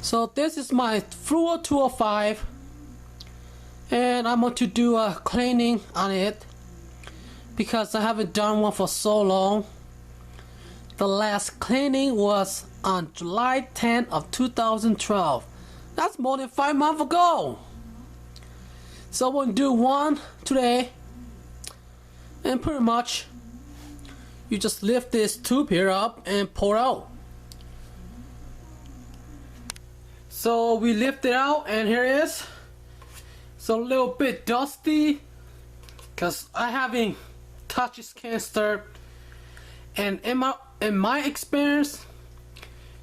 So this is my Fluval 205 and I'm going to do a cleaning on it because I haven't done one for so long. The last cleaning was on July 10th of 2012. That's more than 5 months ago. So I'm going to do one today, and pretty much you just lift this tube here up and pour out. So we lift it out and here it is. It's a little bit dusty because I haven't touched this canister, and in my experience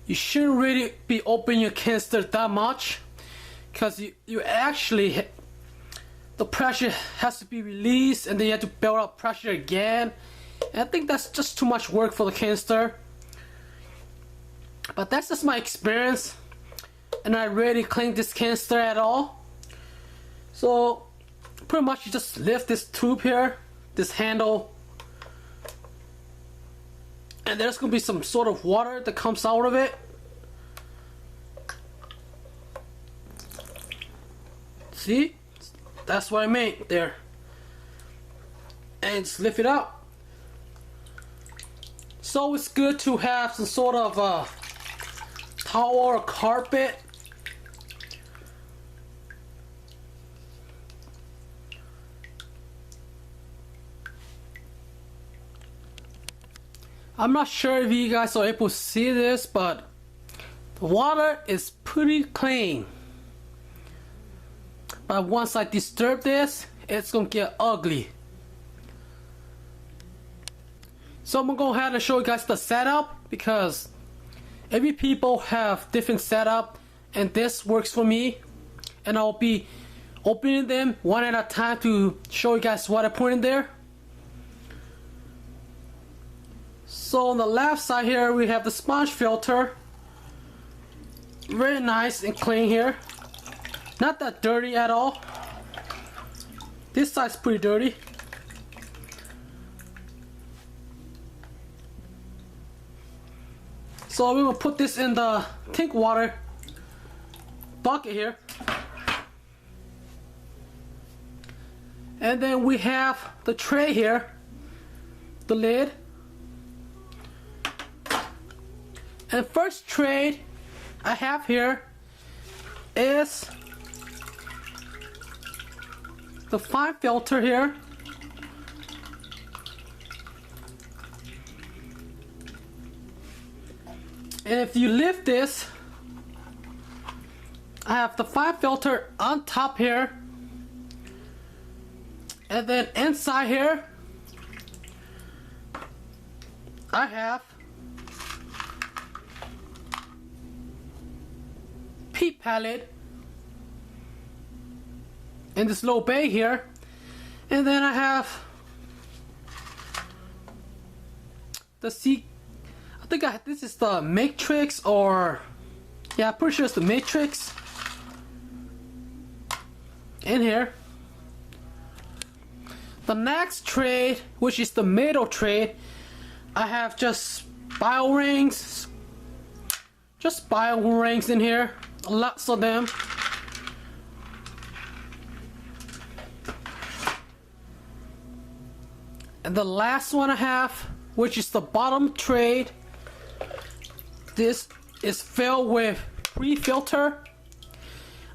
you shouldn't really be opening your canister that much because you actually, the pressure has to be released and then you have to build up pressure again, and I think that's just too much work for the canister. But that's just my experience, and I rarely clean this canister at all. So pretty much you just lift this tube here, this handle, and there's gonna be some sort of water that comes out of it. See, that's what I made there, and just lift it up. So it's good to have some sort of towel or carpet. I'm not sure if you guys are able to see this, but the water is pretty clean. But once I disturb this, it's gonna get ugly. So I'm gonna go ahead and show you guys the setup, because every people have different setup, and this works for me, and I'll be opening them one at a time to show you guys what I put in there. So on the left side here we have the sponge filter. Very nice and clean here. Not that dirty at all. This side's pretty dirty. So we're gonna put this in the tank water bucket here. And then we have the tray here, the lid. And first tray I have here is the fine filter here. And if you lift this, I have the fine filter on top here, and then inside here I have peat palette in this little bay here, and then I have the I think this is the matrix, or yeah, I'm pretty sure it's the matrix in here. The next tray, which is the middle tray, I have just bio rings in here, lots of them. And the last one I have, which is the bottom tray, this is filled with pre-filter.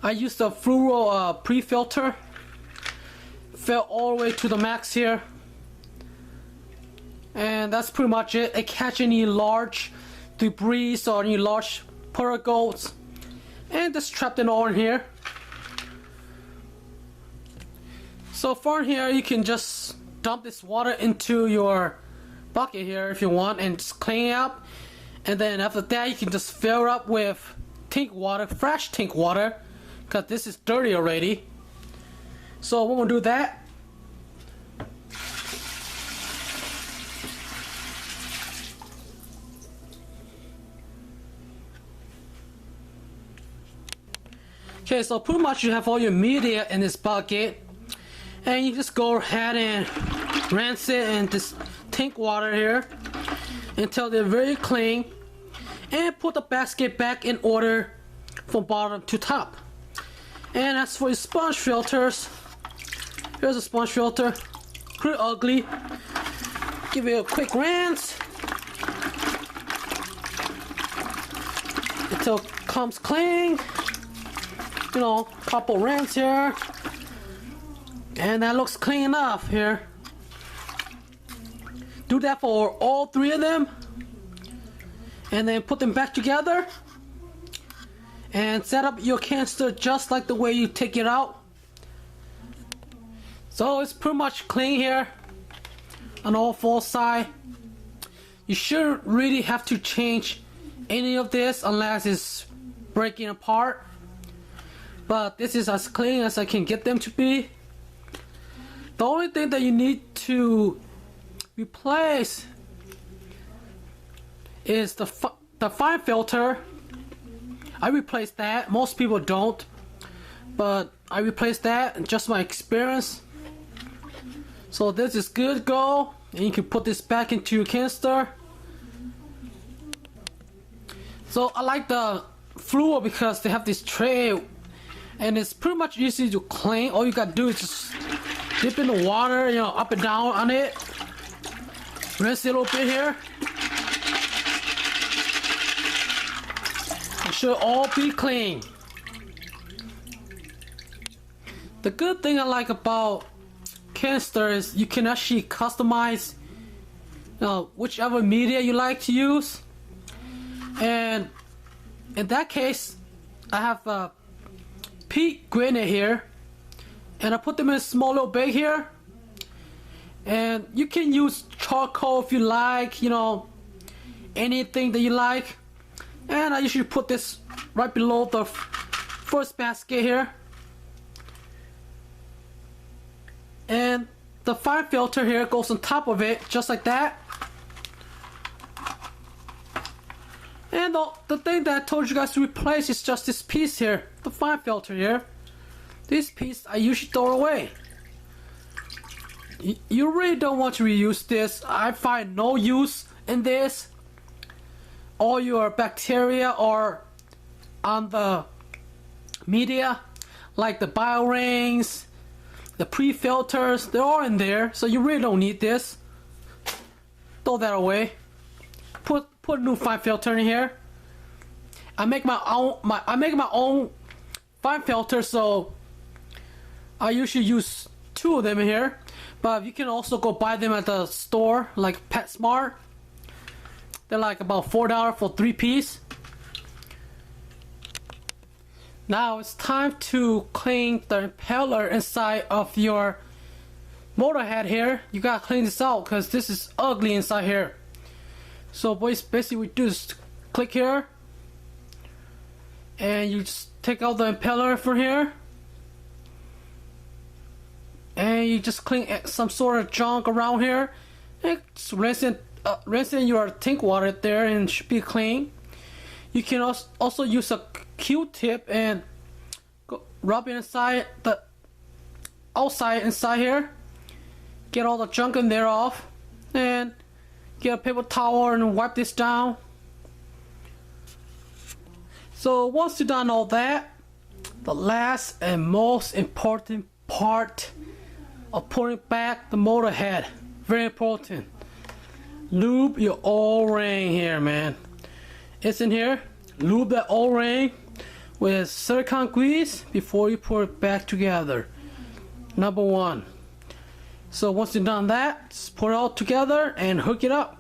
I used the Fluval pre-filter, fill all the way to the max here, and that's pretty much it. It catch any large debris or any large particles, and just trapped it all in here. So from here you can just dump this water into your bucket here if you want, and just clean it up. And then after that you can just fill it up with tank water, fresh tank water, because this is dirty already. So we're gonna do that. Okay, so pretty much you have all your media in this bucket, and you just go ahead and rinse it in this tank water here until they're very clean, and put the basket back in order from bottom to top. And as for your sponge filters, here's a sponge filter, pretty ugly. Give it a quick rinse until it comes clean. You know, couple rinse here, and that looks clean enough here. Do that for all three of them, and then put them back together and set up your canister just like the way you take it out. So it's pretty much clean here on all four sides. You shouldn't really have to change any of this unless it's breaking apart, but this is as clean as I can get them to be. The only thing that you need to replace is the fine filter. I replaced that. Most people don't, but I replaced that, just my experience. So this is good to go, and you can put this back into your canister. So I like the Fluval because they have this tray, and it's pretty much easy to clean. All you gotta do is just dip in the water, you know, up and down on it. Rinse it a little bit here. It should all be clean. The good thing I like about canister is you can actually customize, you know, whichever media you like to use. And in that case, I have a peat granite here, and I put them in a small little bag here. And you can use charcoal if you like, you know, anything that you like. And I usually put this right below the first basket here. And the fine filter here goes on top of it, just like that. And the thing that I told you guys to replace is just this piece here, the fine filter here. This piece I usually throw away. You really don't want to reuse this. I find no use in this. All your bacteria are on the media, like the bio rings, the pre-filters, they're all in there, so you really don't need this. Throw that away. Put a new fine filter in here. I make my own fine filter, so I usually use 2 of them in here. But you can also go buy them at the store, like PetSmart. They're like about $4 for 3-piece. Now it's time to clean the impeller inside of your motorhead here. You gotta clean this out because this is ugly inside here. So boys, basically we do is click here, and you just take out the impeller from here, and you just clean some sort of junk around here, and just rinse in your tank water there, and it should be clean. You can also use a Q-tip and rub it inside the outside inside here, get all the junk in there off, and get a paper towel and wipe this down. So once you've done all that, the last and most important part of putting back the motor head, very important, lube your O-ring here, man. It's in here. Lube that O-ring with silicone grease before you put it back together. Number 1. So once you've done that, just put it all together and hook it up.